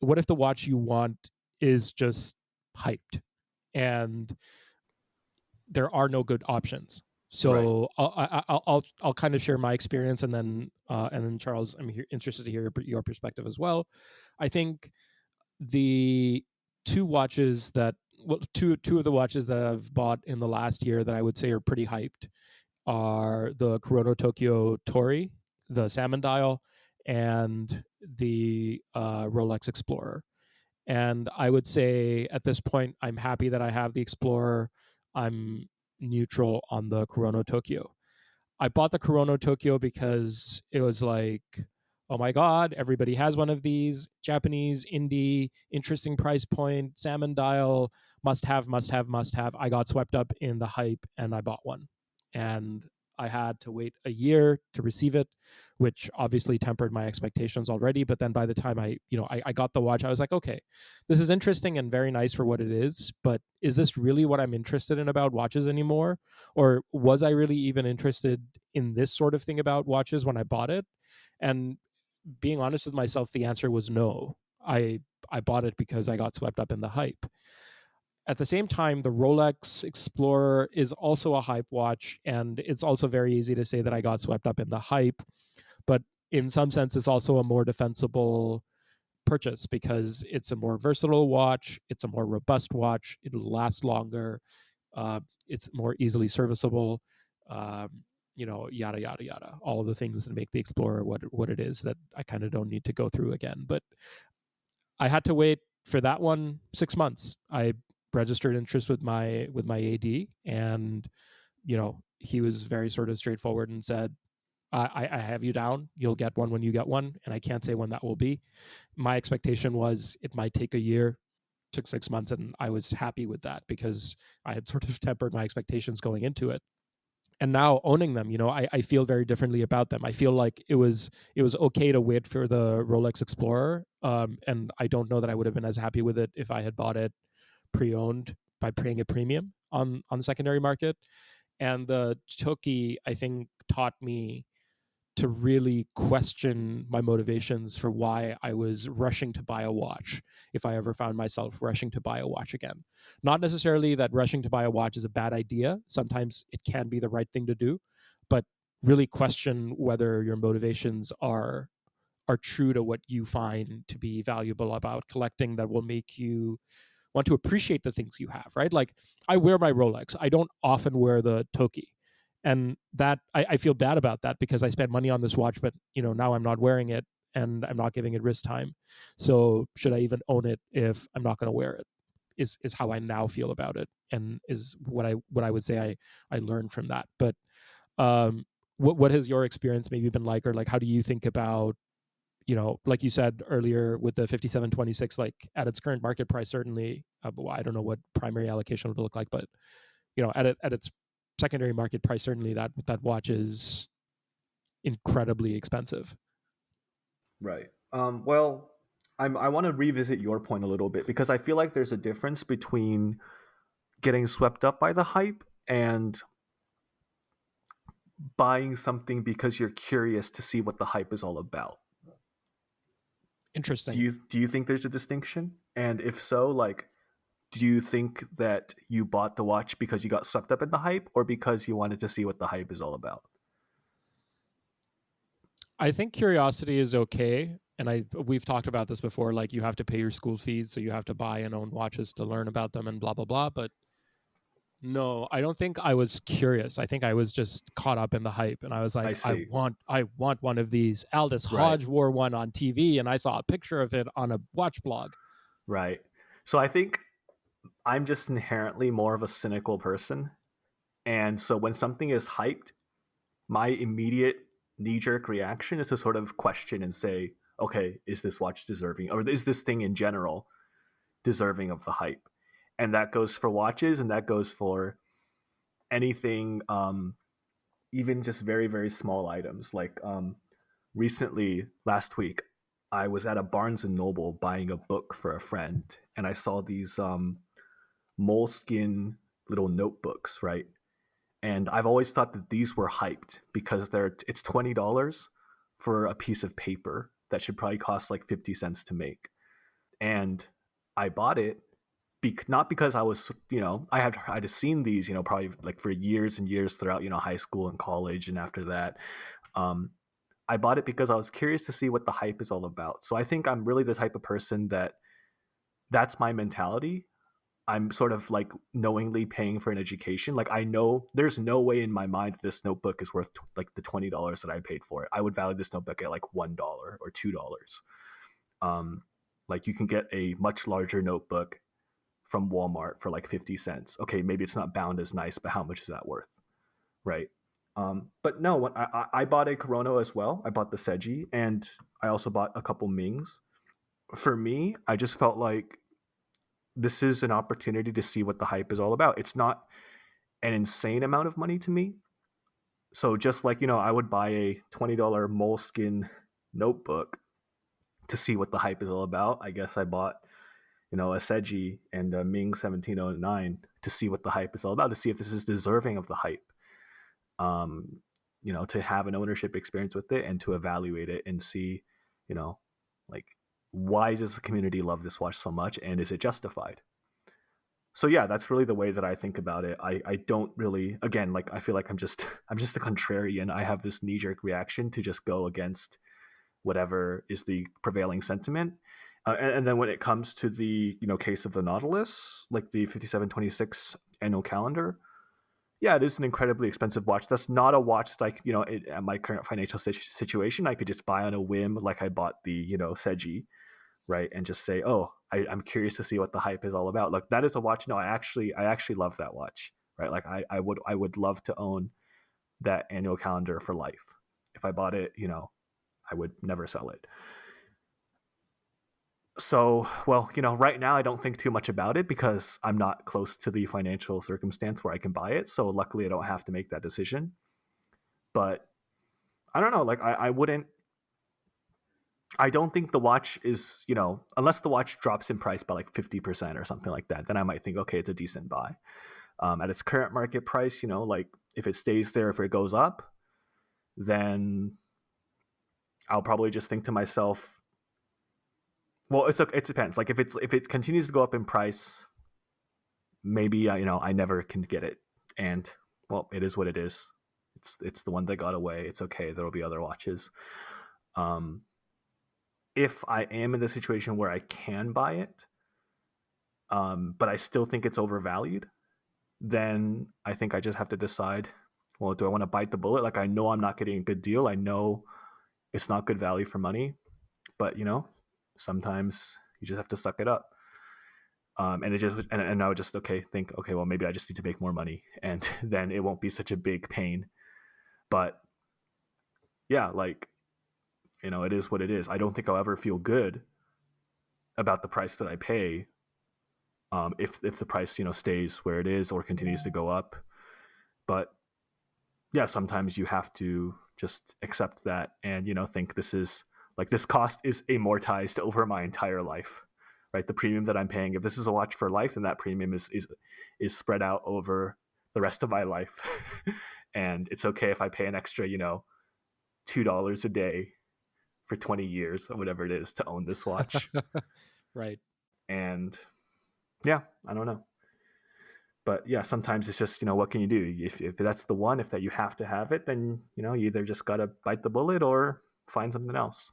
what if the watch you want is just hyped and there are no good options? So I'll kind of share my experience, and then Charles, I'm interested to hear your perspective as well. I think the two of the watches that I've bought in the last year that I would say are pretty hyped are the Kurono Tokyo Tori, the salmon dial, and the Rolex Explorer. And I would say at this point, I'm happy that I have the Explorer. I'm neutral on the Kurono Tokyo. I bought the Kurono Tokyo because it was like, oh my God, everybody has one of these. Japanese, indie, interesting price point, salmon dial, must have, must have, must have. I got swept up in the hype and I bought one. And I had to wait a year to receive it, which obviously tempered my expectations already. But then by the time I got the watch, I was like, okay, this is interesting and very nice for what it is. But is this really what I'm interested in about watches anymore? Or was I really even interested in this sort of thing about watches when I bought it? And being honest with myself, the answer was no. I bought it because I got swept up in the hype. At the same time, the Rolex Explorer is also a hype watch, and it's also very easy to say that I got swept up in the hype. But in some sense, it's also a more defensible purchase because it's a more versatile watch, it's a more robust watch, it'll last longer, it's more easily serviceable, yada yada yada. All of the things that make the Explorer what it is that I kind of don't need to go through again. But I had to wait for that one 6 months. I registered interest with my AD, and he was very sort of straightforward and said, I have you down. You'll get one when you get one, and I can't say when that will be. My expectation was it might take a year. Took 6 months, and I was happy with that because I had sort of tempered my expectations going into it. And now owning them, I feel very differently about them. I feel like it was okay to wait for the Rolex Explorer, and I don't know that I would have been as happy with it if I had bought it pre-owned by paying a premium on the secondary market. And the Toki, I think, taught me to really question my motivations for why I was rushing to buy a watch, if I ever found myself rushing to buy a watch again. Not necessarily that rushing to buy a watch is a bad idea. Sometimes it can be the right thing to do, but really question whether your motivations are true to what you find to be valuable about collecting, that will make you want to appreciate the things you have, right? Like, I wear my Rolex. I don't often wear the Toki. And that I feel bad about that because I spent money on this watch, but now I'm not wearing it and I'm not giving it wrist time. So should I even own it if I'm not going to wear it? Is how I now feel about it, and is what I would say I learned from that. But what has your experience maybe been like, or like how do you think about, like you said earlier with the 5726, like at its current market price, certainly, well, I don't know what primary allocation would look like, but at its secondary market price, certainly that watch is incredibly expensive. Right. Well, I want to revisit your point a little bit because I feel like there's a difference between getting swept up by the hype and buying something because you're curious to see what the hype is all about. Interesting. Do you think there's a distinction? And if so, like, do you think that you bought the watch because you got swept up in the hype or because you wanted to see what the hype is all about? I think curiosity is okay. And we've talked about this before, like you have to pay your school fees, so you have to buy and own watches to learn about them and blah, blah, blah. But no, I don't think I was curious. I think I was just caught up in the hype, and I was like, I want one of these. Aldous Hodge wore one on TV, and I saw a picture of it on a watch blog. Right. So I think I'm just inherently more of a cynical person. And so when something is hyped, my immediate knee-jerk reaction is to sort of question and say, okay, is this watch deserving, or is this thing in general deserving of the hype? And that goes for watches, and that goes for anything, even just very, very small items. Like recently, last week, I was at a Barnes and Noble buying a book for a friend, and I saw these moleskin little notebooks, right? And I've always thought that these were hyped because it's $20 for a piece of paper that should probably cost like 50 cents to make. And I bought it not because I was, I had seen these, probably like for years and years throughout, high school and college and after that. Um, I bought it because I was curious to see what the hype is all about. So I think I'm really the type of person that's my mentality. I'm sort of like knowingly paying for an education. Like I know there's no way in my mind that this notebook is worth like the $20 that I paid for it. I would value this notebook at like $1 or $2. Um, like you can get a much larger notebook from Walmart for like 50 cents. Okay, maybe it's not bound as nice, but how much is that worth? Right. But no, when I bought a Corona as well. I bought the Seiji, and I also bought a couple Mings. For me, I just felt like this is an opportunity to see what the hype is all about. It's not an insane amount of money to me. So just like, I would buy a $20 Moleskine notebook to see what the hype is all about. I guess I bought, a Seiji and a Ming 1709 to see what the hype is all about, to see if this is deserving of the hype. To have an ownership experience with it and to evaluate it and see, like, why does the community love this watch so much, and is it justified? So yeah, that's really the way that I think about it. I don't really, again, like I feel like I'm just a contrarian. I have this knee-jerk reaction to just go against whatever is the prevailing sentiment. And then when it comes to the case of the Nautilus, like the 5726 annual calendar, yeah, it is an incredibly expensive watch. That's not a watch like, at my current financial situation, I could just buy on a whim, like I bought the, Seiji, right? And just say, oh, I'm curious to see what the hype is all about. Like that is a watch. No, I actually love that watch, right? Like I would love to own that annual calendar for life. If I bought it, I would never sell it. So, well, right now I don't think too much about it because I'm not close to the financial circumstance where I can buy it. So luckily I don't have to make that decision. But I don't know, like I don't think the watch is, unless the watch drops in price by like 50% or something like that, then I might think, okay, it's a decent buy. At its current market price, like if it stays there, if it goes up, then I'll probably just think to myself, well, it depends. Like if it continues to go up in price, maybe I never can get it, and well, it is what it is. It's the one that got away. It's okay. There'll be other watches. If I am in the situation where I can buy it, but I still think it's overvalued, then I think I just have to decide, well, do I want to bite the bullet? Like I know I'm not getting a good deal. I know it's not good value for money, but sometimes you just have to suck it up. And it just and I would just think, well, maybe I just need to make more money, and then it won't be such a big pain. But yeah, like it is what it is. I don't think I'll ever feel good about the price that I pay, if the price stays where it is or continues to go up. But yeah, sometimes you have to just accept that and think this cost is amortized over my entire life, right? The premium that I'm paying, if this is a watch for life, then that premium is spread out over the rest of my life. And it's okay if I pay an extra $2 a day for 20 years or whatever it is to own this watch. Right. And yeah, I don't know. But yeah, sometimes it's just, what can you do? If that's the one, if that you have to have it, then, you either just got to bite the bullet or find something else.